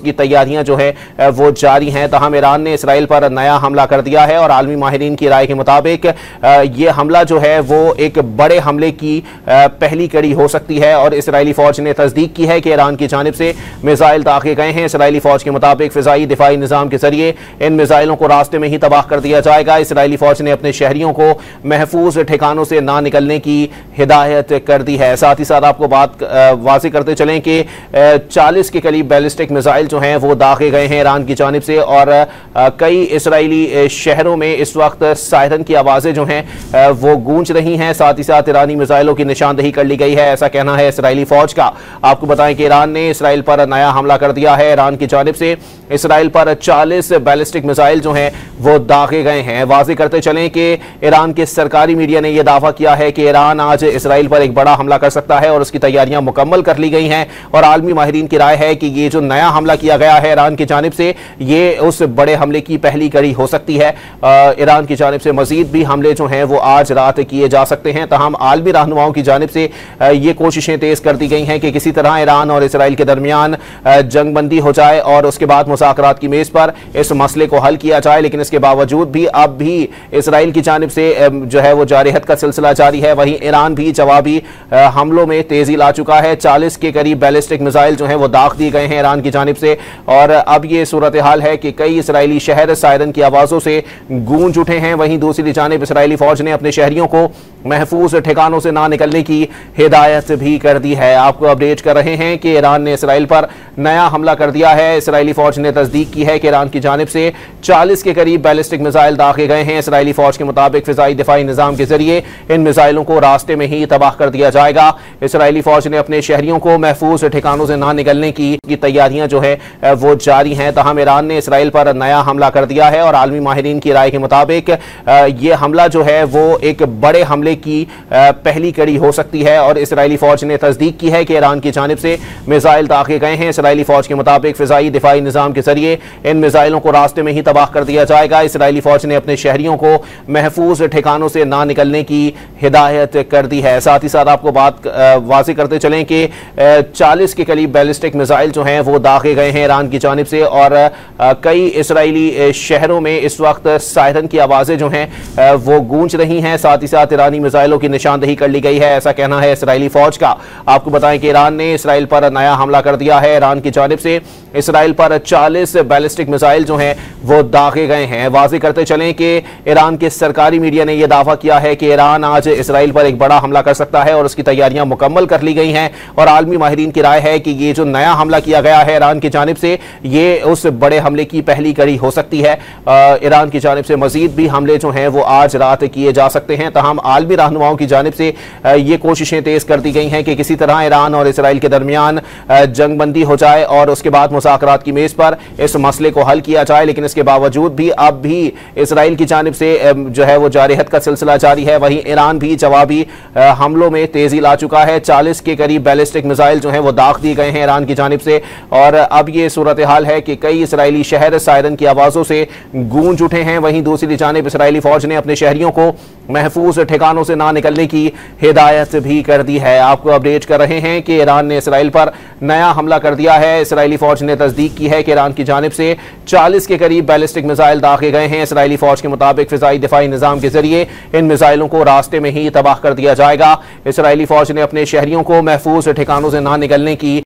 की तैयारियां जो है वो जारी हैं। तहम ईरान ने इसराइल पर नया हमला कर दिया है और आलमी माहिरीन की राय के मुताबिक ये हमला जो है वो एक बड़े हमले की पहली कड़ी हो सकती है और इसराइली फौज ने तस्दीक की है कि ईरान की जानिब से मिसाइल दागे गए हैं। इसराइली फौज के मुताबिक फिजाई दिफाई निजाम के जरिए इन मिसाइलों को रास्ते में ही तबाह कर दिया जाएगा। इसराइली फौज ने अपने शहरियों को महफूज ठिकानों से ना निकलने की हिदायत कर दी है। साथ ही साथ आपको बात वाज़ेह करते चलें कि 40 के करीब बैलिस्टिक मिसाइल जो हैं वो दागे गए हैं ईरान की जानिब से और कई इसराइली शहरों में इस वक्त सायरन की आवाज़ें जो हैं वो गूंज रही हैं। साथ ही साथ ईरानी मिसाइलों की निशानदही कर ली गई है, ऐसा कहना है इसराइली फौज का। आपको बताएं कि ईरान ने इसराइल पर नया हमला कर दिया है। ईरान की जानिब से इसराइल पर 40 बैलिस्टिक मिसाइल जो हैं वो दागे गए हैं। वाज़ेह करते चलें कि ईरान के सरकारी मीडिया ने यह दावा किया है कि ईरान आज इसराइल पर एक बड़ा हमला कर सकता है और उसकी तैयारियां मुकम्मल कर ली गई हैं और आलमी माहिरीन की राय है कि ये जो नया हमला किया गया है ईरान की जानिब से ये उस बड़े हमले की पहली कड़ी हो सकती है। ईरान की जानिब से मजीद भी हमले जो हैं वो आज रात किए जा सकते हैं। तहम आलमी रहनुमाओं की जानिब से ये कोशिशें तेज कर दी गई हैं कि किसी तरह ईरान और इसराइल के दरमियान जंगबंदी हो जाए और उसके बाद मुज़ाकरात की मेज पर इस मसले को हल किया जाए। लेकिन इसके बावजूद भी अब भी इसराइल की जानिब से जो है वो जारहत का सिलसिला जारी है। वहीं ईरान भी जवाबी हमलों में तेजी ला चुका है। 40 के करीब बैलिस्टिक मिसाइल जो हैं वो दाग दिए गए हैं ईरान की जानिब से और अब ये सूरत हाल है कि कई इसराइली शहर सायरन की आवाज़ों से गूंज उठे हैं। वहीं दूसरी जानिब इसराइली फौज ने अपने शहरियों को महफूज ठिकानों से ना निकलने की हिदायत भी कर दी है। आपको अपडेट कर रहे हैं कि ईरान ने इसराइल पर नया हमला कर दिया है। इसराइली फौज ने तस्दीक की है कि ईरान की जानिब से 40 के करीब बैलिस्टिक मिसाइल दागे गए हैं। इसराइली फौज के मुताबिक फिजाई दिफाई निजाम के जरिए इन मिसाइलों को रास्ते में ही तबाह कर दिया जाएगा। इसराइली फौज ने अपने शहरियों को महफूज ठिकानों से ना निकलने की तैयारियां जो है वो जारी हैं। तहम ईरान ने इसराइल पर नया हमला कर दिया है और आलमी माहिरीन की राय के मुताबिक ये हमला जो है वो एक बड़े हमले की पहली कड़ी हो सकती है और इसराइली फौज ने तस्दीक की है कि ईरान की जानिब से मिसाइल दागे गए हैं। इसराइली फौज के मुताबिक फिजाई दिफाई निजाम के जरिए इन मिसाइलों को रास्ते में ही तबाह कर दिया जाएगा। इसराइली फौज ने अपने शहरियों को महफूज ठिकानों से ना निकलने की हिदायत कर दी है। साथ ही साथ आपको बात वाज़ेह करते चलें कि 40 के करीब बैलिस्टिक मिसाइल जो हैं वो दागे गए हैं ईरान की जानिब से और कई इसराइली शहरों में इस वक्त सायरन की आवाज़ें जो हैं वो गूंज रही हैं। साथ ही साथ ईरानी मिसाइलों की निशानदही कर ली गई है, ऐसा कहना है इसराइली फौज का। आपको बताएं कि ईरान ने इसराइल पर नया हमला कर दिया है। ईरान की जानिब से इसराइल पर 40 बैलिस्टिक मिसाइल जो हैं वो दागे गए हैं। वाज़ेह करते चलें कि ईरान के सरकारी मीडिया ने यह दावा किया है कि ईरान आज इसराइल पर एक बड़ा हमला कर सकता है और उसकी तैयारियां मुकम्मल कर ली गई हैं और आलमी माहिरीन की राय है कि ये जो नया हमला किया गया है ईरान की जानिब से ये उस बड़े हमले की पहली कड़ी हो सकती है। ईरान की जानिब से मजीद भी हमले जो हैं वो आज रात किए जा सकते हैं। तहम आलमी रहनुमाओं की जानिब से ये कोशिशें तेज कर दी गई हैं कि किसी तरह ईरान और इसराइल के दरमियान जंगबंदी हो जाए और उसके बाद मुज़ाकरात की मेज पर इस मसले को हल किया जाए। लेकिन इसके बावजूद भी अब भी इसराइल की जानिब से जो है वो जारहत का सिलसिला जारी है। वहीं ईरान भी जवाबी हमलों में तेजी ला चुका है। 40 के करीब बैलिस्टिक मिसाइल जो हैं वो दाग दिए गए हैं ईरान की जानिब से और अब ये सूरत हाल है कि कई इसराइली शहर सायरन की आवाज़ों से गूंज उठे हैं। वहीं दूसरी जानिब इसराइली फौज ने अपने शहरियों को महफूज ठिकानों से ना निकलने की हिदायत भी कर दी है। आपको अपडेट कर रहे हैं कि ईरान ने इसराइल पर नया हमला कर दिया है। इसराइली फौज ने तस्दीक की है कि ईरान की जानिब से 40 के करीब बैलिस्टिक मिसाइल दागे गए हैं। इसराइली फौज के मुताबिक फिजाई दिफाई निजाम के जरिए इन मिसाइलों को रास्ते में ही तबाह कर दिया जाएगा। इसराइली फौज ने अपने शहरियों को महफूज ठिकानों से ना निकलने की